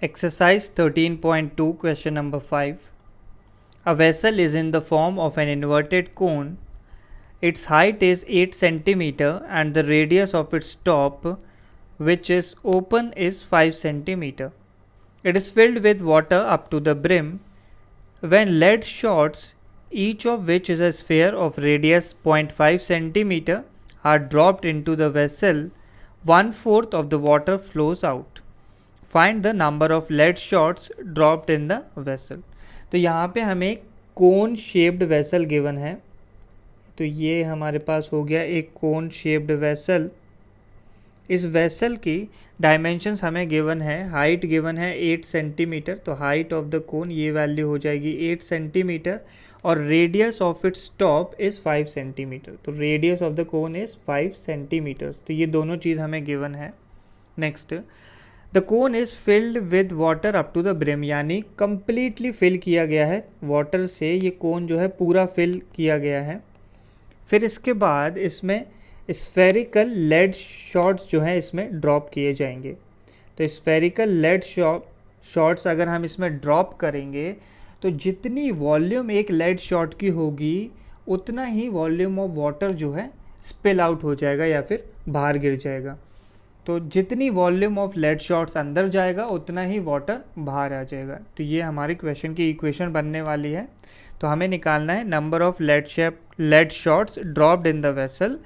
Exercise 13.2, question number 5. A vessel is in the form of an inverted cone. Its height is 8 cm and the radius of its top, which is open, is 5 cm. It is filled with water up to the brim. When lead shots, each of which is a sphere of radius 0.5 cm, are dropped into the vessel, 1/4 of the water flows out. Find the number of lead shots dropped in the vessel. तो यहाँ पे हमें एक कोन shaped vessel given है। तो ये हमारे पास हो गया एक कोन शेप्ड वेसल। इस वेसल की डायमेंशंस हमें गिवन है, हाइट गिवन है 8 सेंटीमीटर। तो हाइट ऑफ द कोन ये वैल्यू हो जाएगी 8 सेंटीमीटर और radius of its top is 5 centimetre. तो radius of the cone is 5 centimetres. तो ये दोनों चीज़ हमें गिवन है। Next, the cone is filled with water up to the brim, यानी कंप्लीटली फिल किया गया है वाटर से। ये कोन जो है पूरा फिल किया गया है। फिर इसके बाद इसमें स्फेरिकल लेड शॉट्स जो हैं इसमें ड्रॉप किए जाएंगे। तो स्फेरिकल लेड शॉट्स अगर हम इसमें ड्रॉप करेंगे तो जितनी वॉल्यूम एक लेड शॉट की होगी उतना ही वॉल्यूम ऑफ वाटर जो है स्पिल आउट हो जाएगा या फिर बाहर गिर जाएगा। तो जितनी वॉल्यूम ऑफ लेड शॉट्स अंदर जाएगा उतना ही वाटर बाहर आ जाएगा। तो ये हमारे क्वेश्चन की इक्वेशन बनने वाली है। तो हमें निकालना है number of lead shots dropped in the vessel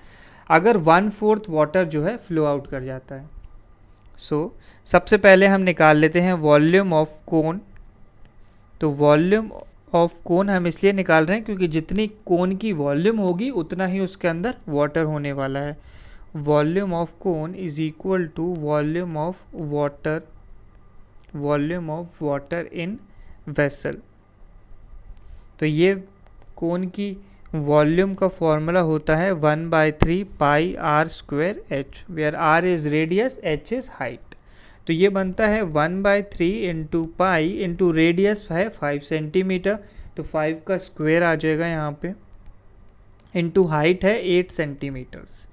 अगर 1/4 वाटर जो है फ्लो आउट कर जाता है। सबसे पहले हम निकाल लेते हैं वॉल्यूम ऑफ कोन। तो वॉल्यूम ऑफ कोन हम इसलिए निकाल रहे हैं क्योंकि जितनी कोन की वॉल्यूम होगी उतना ही उसके अंदर वाटर होने वाला है। Volume of cone is equal to volume of water in vessel. तो ये कोन की वॉल्यूम का फॉर्मूला होता है 1/3 pi R square H, where R is radius, H is height. तो ये बनता है 1/3 इंटू पाई इंटू रेडियस है 5 सेंटीमीटर, तो 5 का स्क्वायर आ जाएगा यहाँ पे, इंटू हाइट है 8 सेंटीमीटर्स।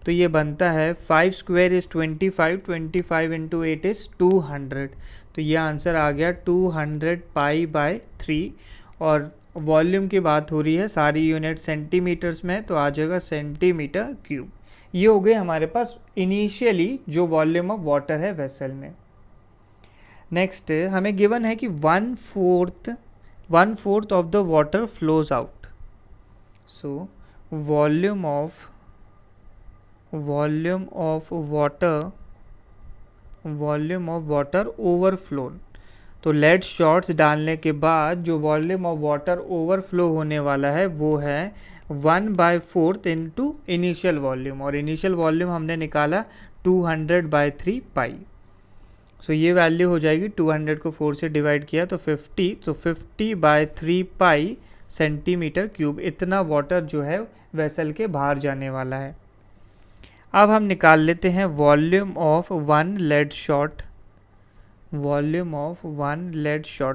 तो ये बनता है 5 स्क्वायर इज़ 25, 25 इंटू 8 इज़ 200। तो ये आंसर आ गया 200 पाई/3। और वॉल्यूम की बात हो रही है, सारी यूनिट सेंटीमीटर्स में, तो आ जाएगा सेंटीमीटर क्यूब। ये हो गए हमारे पास इनिशियली जो वॉल्यूम ऑफ वाटर है वेसल में। नेक्स्ट हमें गिवन है कि 1/4 of the water flows out. So volume of water overflown. तो लेड शॉट्स डालने के बाद जो वॉल्यूम ऑफ वाटर ओवरफ्लो होने वाला है वो है 1/4 इंटू इनिशियल वॉल्यूम, और इनिशियल वॉल्यूम हमने निकाला 200/3 पाई। सो ये वैल्यू हो जाएगी, 200 को 4 से डिवाइड किया तो 50, तो 50/3 पाई सेंटीमीटर क्यूब इतना वाटर जो है वेसल के बाहर जाने वाला है। अब हम निकाल लेते हैं volume of one lead shot.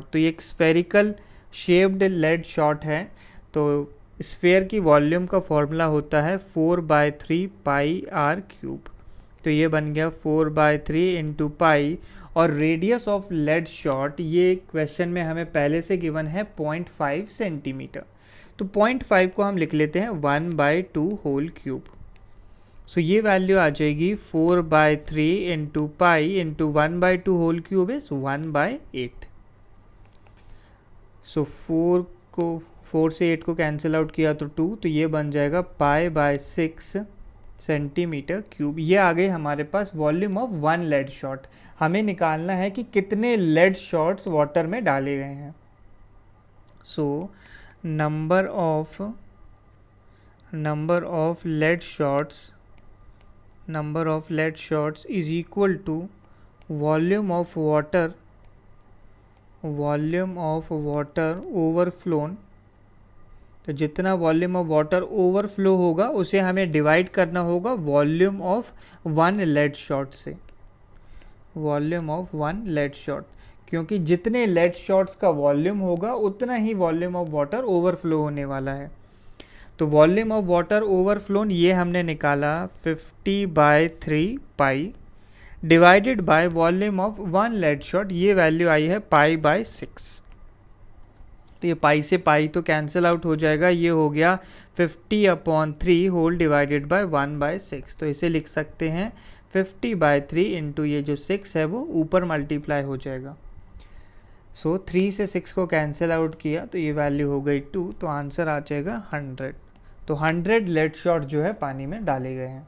तो ये एक स्फेरिकल शेप्ड लेड शॉट है। तो स्फेयर की वॉल्यूम का फॉर्मूला होता है 4/3 पाई आर क्यूब। तो ये बन गया 4/3 इंटू पाई। और रेडियस ऑफ लेड शॉट ये क्वेश्चन में हमें पहले से गिवन है 0.5 सेंटीमीटर। तो 0.5 को हम लिख लेते हैं 1/2 होल क्यूब। सो ये वैल्यू आ जाएगी 4/3 into pi into 1/2 whole cube is 1/8। So 4 से 8 को कैंसिल आउट किया तो 2, तो ये बन जाएगा पाई/6 सेंटीमीटर क्यूब। ये आ गए हमारे पास volume of one lead shot. हमें निकालना है कि कितने लेड शॉट्स वाटर में डाले गए हैं। So number of lead shots is equal to volume of water overflown. तो जितना वॉल्यूम ऑफ वाटर ओवरफ्लो होगा उसे हमें डिवाइड करना होगा volume of one lead shot से, क्योंकि जितने लेड शॉट्स का वॉल्यूम होगा उतना ही वॉल्यूम ऑफ वाटर ओवरफ्लो होने वाला है। तो वॉल्यूम ऑफ वाटर ओवरफ्लोन ये हमने निकाला 50/3 pi divided by volume of 1 lead shot, ये वैल्यू आई है π/6। तो ये पाई से पाई तो कैंसिल आउट हो जाएगा, ये हो गया 50/3 होल डिवाइडेड बाय 1/6। तो इसे लिख सकते हैं 50/3 इंटू ये जो 6 है वो ऊपर मल्टीप्लाई हो जाएगा। सो 3 से 6 को कैंसिल आउट किया तो ये वैल्यू हो गई 2, तो आंसर आ जाएगा 100। तो 100 लेड शॉट जो है पानी में डाले गए हैं।